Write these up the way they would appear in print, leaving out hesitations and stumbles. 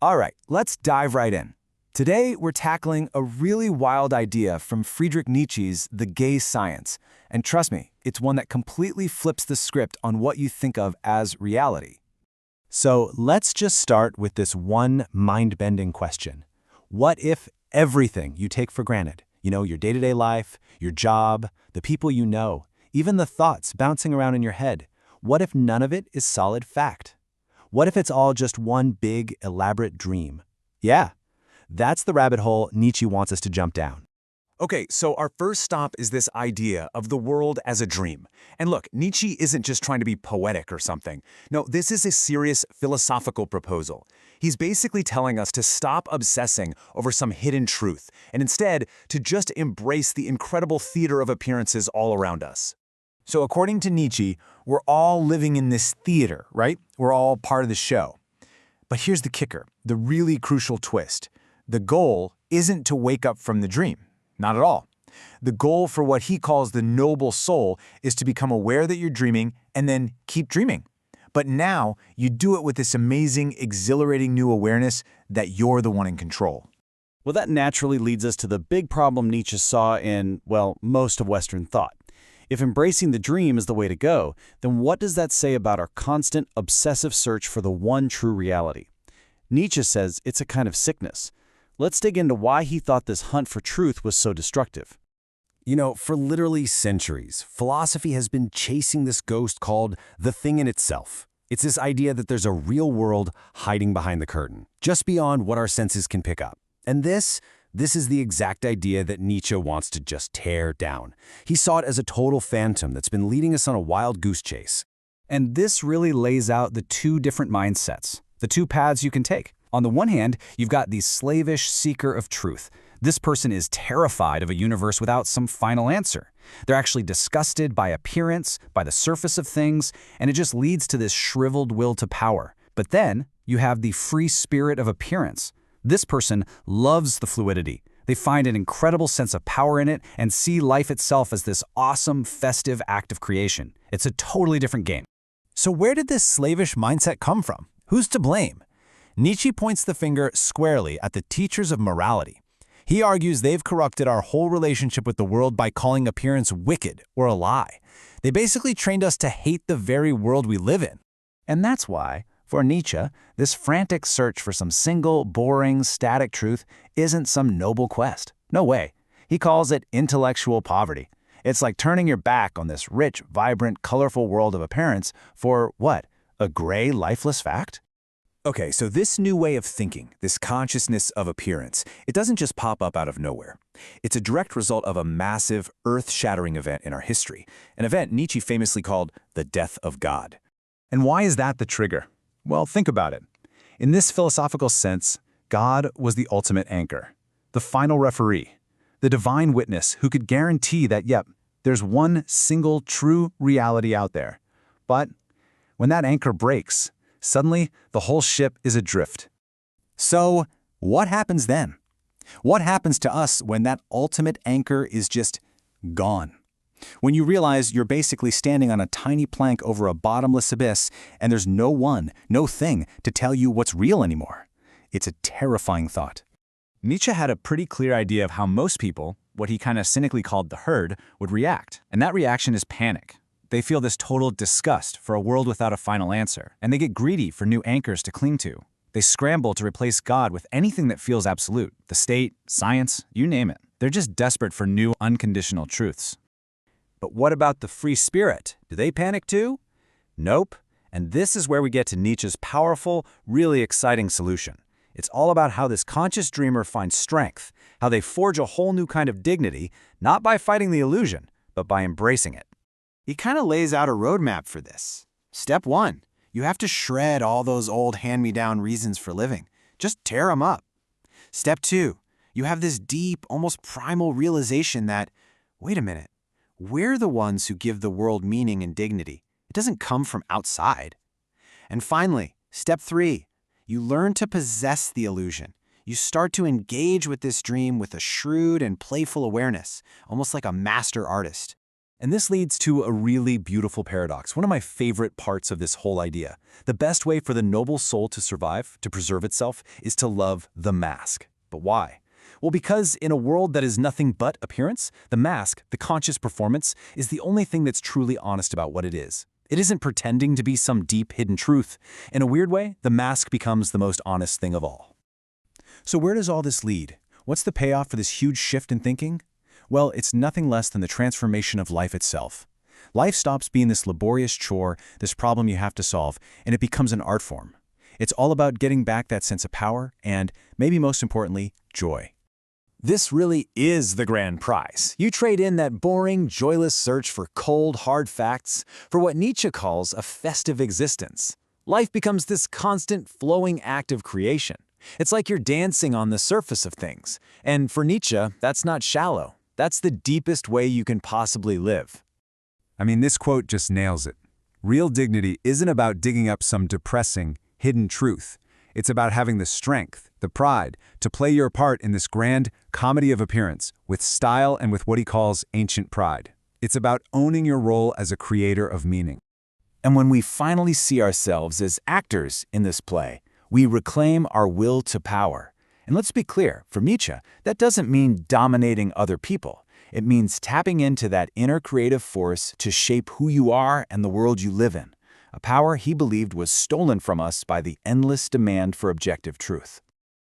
All right, let's dive right in. Today, we're tackling a really wild idea from Friedrich Nietzsche's The Gay Science. And trust me, it's one that completely flips the script on what you think of as reality. So let's just start with this one mind-bending question. What if everything you take for granted, your day-to-day life, your job, the people you know, even the thoughts bouncing around in your head, what if none of it is solid fact? What if it's all just one big, elaborate dream? Yeah, that's the rabbit hole Nietzsche wants us to jump down. Okay, so our first stop is this idea of the world as a dream. And look, Nietzsche isn't just trying to be poetic or something. No, this is a serious philosophical proposal. He's basically telling us to stop obsessing over some hidden truth, and instead to just embrace the incredible theater of appearances all around us. So according to Nietzsche, we're all living in this theater, right? We're all part of the show. But here's the kicker, the really crucial twist. The goal isn't to wake up from the dream. Not at all. The goal for what he calls the noble soul is to become aware that you're dreaming and then keep dreaming. But now you do it with this amazing, exhilarating new awareness that you're the one in control. Well, that naturally leads us to the big problem Nietzsche saw in, well, most of Western thought. If embracing the dream is the way to go, then what does that say about our constant, obsessive search for the one true reality? Nietzsche says it's a kind of sickness. Let's dig into why he thought this hunt for truth was so destructive. For literally centuries, philosophy has been chasing this ghost called the thing in itself. It's this idea that there's a real world hiding behind the curtain, just beyond what our senses can pick up. And this is the exact idea that Nietzsche wants to just tear down. He saw it as a total phantom that's been leading us on a wild goose chase. And this really lays out the two different mindsets, the two paths you can take. On the one hand, you've got the slavish seeker of truth. This person is terrified of a universe without some final answer. They're actually disgusted by appearance, by the surface of things, and it just leads to this shriveled will to power. But then you have the free spirit of appearance. This person loves the fluidity. They find an incredible sense of power in it and see life itself as this awesome, festive act of creation. It's a totally different game. So where did this slavish mindset come from? Who's to blame? Nietzsche points the finger squarely at the teachers of morality. He argues they've corrupted our whole relationship with the world by calling appearance wicked or a lie. They basically trained us to hate the very world we live in. And that's why, for Nietzsche, this frantic search for some single, boring, static truth isn't some noble quest. No way. He calls it intellectual poverty. It's like turning your back on this rich, vibrant, colorful world of appearance for what? A gray, lifeless fact? Okay, so this new way of thinking, this consciousness of appearance, it doesn't just pop up out of nowhere. It's a direct result of a massive, earth-shattering event in our history, an event Nietzsche famously called the death of God. And why is that the trigger? Well, think about it. In this philosophical sense, God was the ultimate anchor, the final referee, the divine witness who could guarantee that, yep, there's one single true reality out there. But when that anchor breaks, suddenly, the whole ship is adrift. So, what happens then? What happens to us when that ultimate anchor is just gone? When you realize you're basically standing on a tiny plank over a bottomless abyss and there's no one, no thing to tell you what's real anymore. It's a terrifying thought. Nietzsche had a pretty clear idea of how most people, what he kind of cynically called the herd, would react. And that reaction is panic. They feel this total disgust for a world without a final answer, and they get greedy for new anchors to cling to. They scramble to replace God with anything that feels absolute, the state, science, you name it. They're just desperate for new, unconditional truths. But what about the free spirit? Do they panic too? Nope. And this is where we get to Nietzsche's powerful, really exciting solution. It's all about how this conscious dreamer finds strength, how they forge a whole new kind of dignity, not by fighting the illusion, but by embracing it. He kind of lays out a roadmap for this. Step 1, you have to shred all those old hand-me-down reasons for living. Just tear them up. Step 2, you have this deep, almost primal realization that, wait a minute, we're the ones who give the world meaning and dignity. It doesn't come from outside. And finally, step 3, you learn to possess the illusion. You start to engage with this dream with a shrewd and playful awareness, almost like a master artist. And this leads to a really beautiful paradox, one of my favorite parts of this whole idea. The best way for the noble soul to survive, to preserve itself, is to love the mask. But why? Well, because in a world that is nothing but appearance, the mask, the conscious performance, is the only thing that's truly honest about what it is. It isn't pretending to be some deep hidden truth. In a weird way, the mask becomes the most honest thing of all. So where does all this lead? What's the payoff for this huge shift in thinking? Well, it's nothing less than the transformation of life itself. Life stops being this laborious chore, this problem you have to solve, and it becomes an art form. It's all about getting back that sense of power and, maybe most importantly, joy. This really is the grand prize. You trade in that boring, joyless search for cold, hard facts for what Nietzsche calls a festive existence. Life becomes this constant, flowing act of creation. It's like you're dancing on the surface of things. And for Nietzsche, that's not shallow. That's the deepest way you can possibly live. I mean, this quote just nails it. Real dignity isn't about digging up some depressing, hidden truth. It's about having the strength, the pride, to play your part in this grand comedy of appearance, with style and with what he calls ancient pride. It's about owning your role as a creator of meaning. And when we finally see ourselves as actors in this play, we reclaim our will to power. And let's be clear, for Nietzsche, that doesn't mean dominating other people. It means tapping into that inner creative force to shape who you are and the world you live in, a power he believed was stolen from us by the endless demand for objective truth.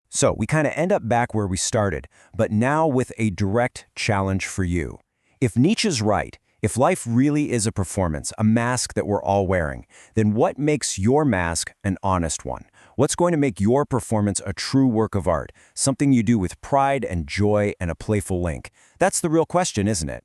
So we kind of end up back where we started, but now with a direct challenge for you. If Nietzsche's right, if life really is a performance, a mask that we're all wearing, then what makes your mask an honest one? What's going to make your performance a true work of art, something you do with pride and joy and a playful link? That's the real question, isn't it?